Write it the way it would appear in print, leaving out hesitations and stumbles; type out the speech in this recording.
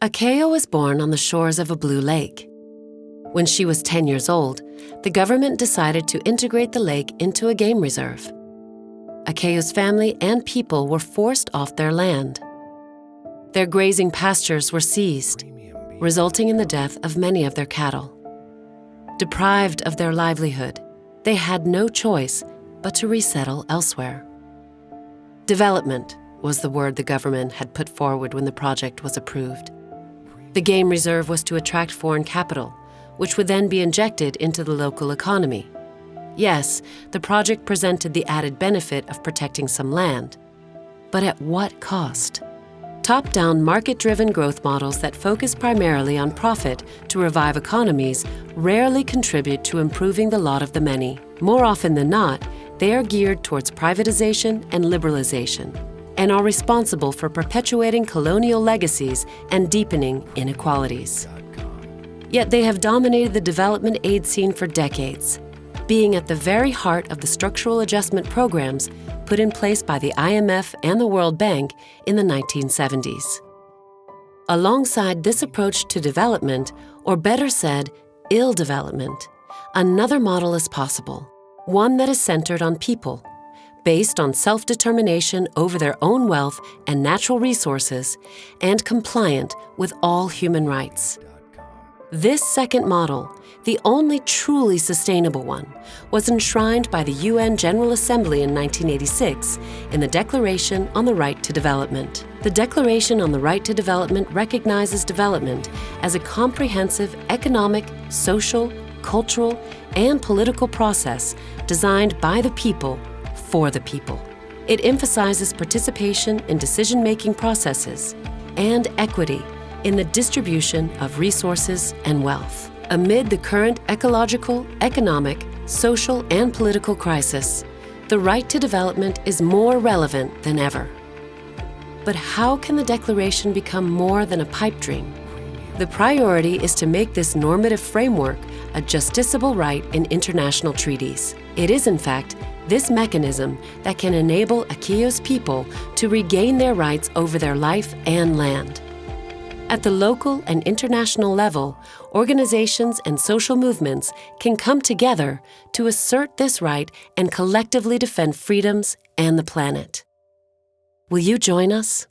Akeo was born on the shores of a blue lake. When she was 10 years old, the government decided to integrate the lake into a game reserve. Akeo's family and people were forced off their land. Their grazing pastures were seized, resulting in the death of many of their cattle. Deprived of their livelihood, they had no choice but to resettle elsewhere. Development was the word the government had put forward when the project was approved. The game reserve was to attract foreign capital, which would then be injected into the local economy. Yes, the project presented the added benefit of protecting some land, but at what cost? Top-down, market-driven growth models that focus primarily on profit to revive economies rarely contribute to improving the lot of the many. More often than not, they are geared towards privatization and liberalization, and are responsible for perpetuating colonial legacies and deepening inequalities. Yet they have dominated the development aid scene for decades, being at the very heart of the structural adjustment programs put in place by the IMF and the World Bank in the 1970s. Alongside this approach to development, or better said, ill development, another model is possible, one that is centered on people, based on self-determination over their own wealth and natural resources, and compliant with all human rights. This second model, the only truly sustainable one, was enshrined by the UN General Assembly in 1986 in the Declaration on the Right to Development. The Declaration on the Right to Development recognizes development as a comprehensive economic, social, cultural, and political process designed by the people for the people. It emphasizes participation in decision-making processes and equity in the distribution of resources and wealth. Amid the current ecological, economic, social, and political crisis, the right to development is more relevant than ever. But how can the Declaration become more than a pipe dream? The priority is to make this normative framework a justiciable right in international treaties. It is, in fact, this mechanism that can enable Akeo's people to regain their rights over their life and land. At the local and international level, organizations and social movements can come together to assert this right and collectively defend freedoms and the planet. Will you join us?